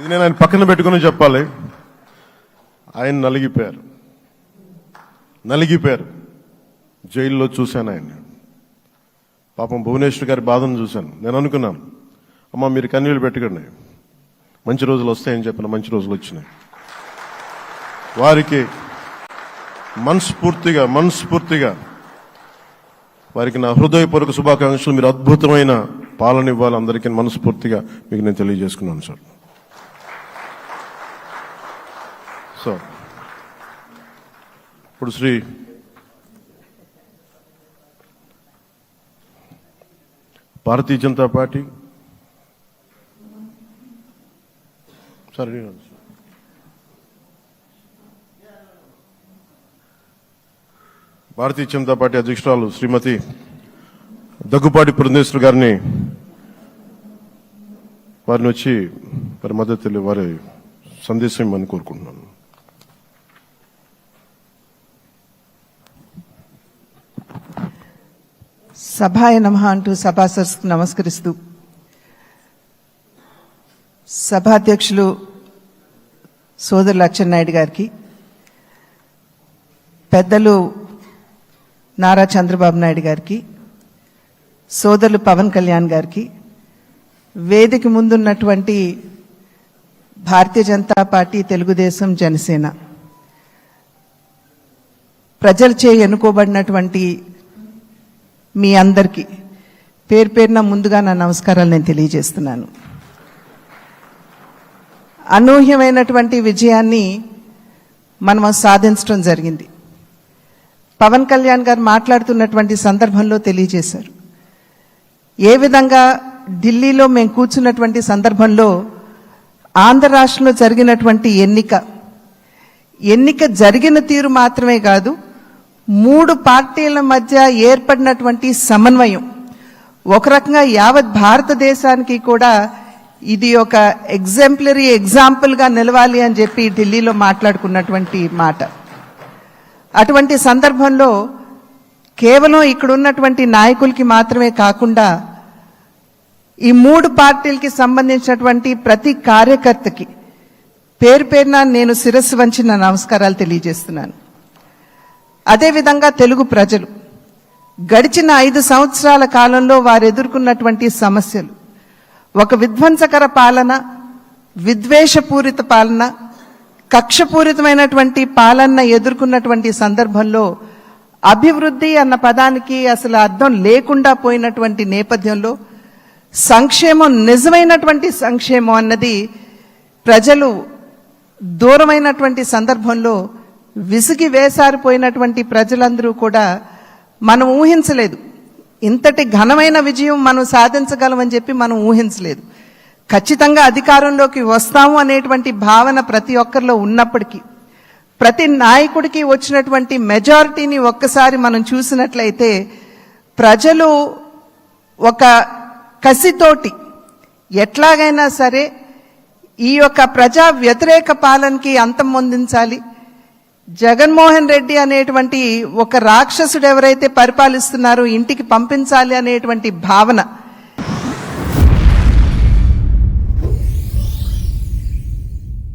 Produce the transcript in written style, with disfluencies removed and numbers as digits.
ఇది నేను ఆయన పక్కన పెట్టుకుని చెప్పాలి. ఆయన నలిగిపోయారు. జైల్లో చూశాను ఆయన. పాపం భువనేశ్వర్ గారి బాధను చూశాను. నేను అనుకున్నాను, అమ్మ మీరు కన్నీళ్ళు పెట్టకండి, మంచి రోజులు వస్తాయని చెప్పిన మంచి రోజులు వచ్చినాయి. వారికి మనస్ఫూర్తిగా వారికి నా హృదయపూర్వక శుభాకాంక్షలు. మీరు అద్భుతమైన పాలన ఇవ్వాలి అందరికీ మనస్ఫూర్తిగా మీకు నేను తెలియజేసుకున్నాను సార్. సో ఇప్పుడు శ్రీ భారతీయ జనతా పార్టీ అధ్యక్షురాలు శ్రీమతి దగ్గుపాటి పురంధేశ్వరి గారిని వారిని వచ్చి వారి మద్దతు వారి సందేశం ఇవ్వమని కోరుకుంటున్నాను. సభాయ నమః అంటూ సభాసదస్సుకు నమస్కరిస్తూ, సభాధ్యక్షులు సోదరులు అచ్చెన్నాయుడు గారికి, పెద్దలు నారా చంద్రబాబు నాయుడు గారికి, సోదరులు పవన్ కళ్యాణ్ గారికి, వేదిక ముందున్నటువంటి భారతీయ జనతా పార్టీ, తెలుగుదేశం, జనసేన ప్రజలచే ఎన్నుకోబడినటువంటి మీ అందరికీ పేరు పేరున ముందుగా నా నమస్కారాలు నేను తెలియజేస్తున్నాను. అనూహ్యమైనటువంటి విజయాన్ని మనం సాధించడం జరిగింది. పవన్ కళ్యాణ్ గారు మాట్లాడుతున్నటువంటి సందర్భంలో తెలియజేశారు. ఏ విధంగా ఢిల్లీలో మేము కూర్చున్నటువంటి సందర్భంలో ఆంధ్ర రాష్ట్రంలో జరిగినటువంటి ఎన్నిక జరిగిన తీరు మాత్రమే కాదు, 3 పార్టీల మధ్య ఏర్పడినటువంటి సమన్వయం ఒక రకంగా యావత్ భారతదేశానికి కూడా ఇది ఒక ఎగ్జాంపుల్గా నిలవాలి అని చెప్పి ఢిల్లీలో మాట్లాడుకున్నటువంటి మాట. అటువంటి సందర్భంలో కేవలం ఇక్కడ ఉన్నటువంటి నాయకులకి మాత్రమే కాకుండా ఈ 3 పార్టీలకి సంబంధించినటువంటి ప్రతి కార్యకర్తకి పేరు పేరున నేను శిరస్సు వంచి నా నమస్కారాలు తెలియజేస్తున్నాను. అదేవిధంగా తెలుగు ప్రజలు గడిచిన 5 సంవత్సరాల కాలంలో వారు ఎదుర్కొన్నటువంటి సమస్యలు, ఒక విధ్వంసకర పాలన, విద్వేషపూరిత పాలన, కక్షపూరితమైనటువంటి పాలన ఎదుర్కొన్నటువంటి సందర్భంలో అభివృద్ధి అన్న పదానికి అసలు అర్థం లేకుండా పోయినటువంటి నేపథ్యంలో సంక్షేమం, నిజమైనటువంటి సంక్షేమం అన్నది ప్రజలు దూరమైనటువంటి సందర్భంలో విసిగి వేసారిపోయినటువంటి ప్రజలందరూ కూడా మనం ఊహించలేదు. ఇంతటి ఘనమైన విజయం మనం సాధించగలమని చెప్పి మనం ఊహించలేదు. ఖచ్చితంగా అధికారంలోకి వస్తాము అనేటువంటి భావన ప్రతి ఒక్కరిలో ఉన్నప్పటికీ, ప్రతి నాయకుడికి వచ్చినటువంటి మెజారిటీని ఒక్కసారి మనం చూసినట్లయితే ప్రజలు ఒక కసితోటి ఎట్లాగైనా సరే ఈ యొక్క ప్రజా వ్యతిరేక పాలనకి అంతం పొందించాలి, జగన్మోహన్ రెడ్డి అనేటువంటి ఒక రాక్షసుడు ఎవరైతే పరిపాలిస్తున్నారో ఇంటికి పంపించాలి అనేటువంటి భావన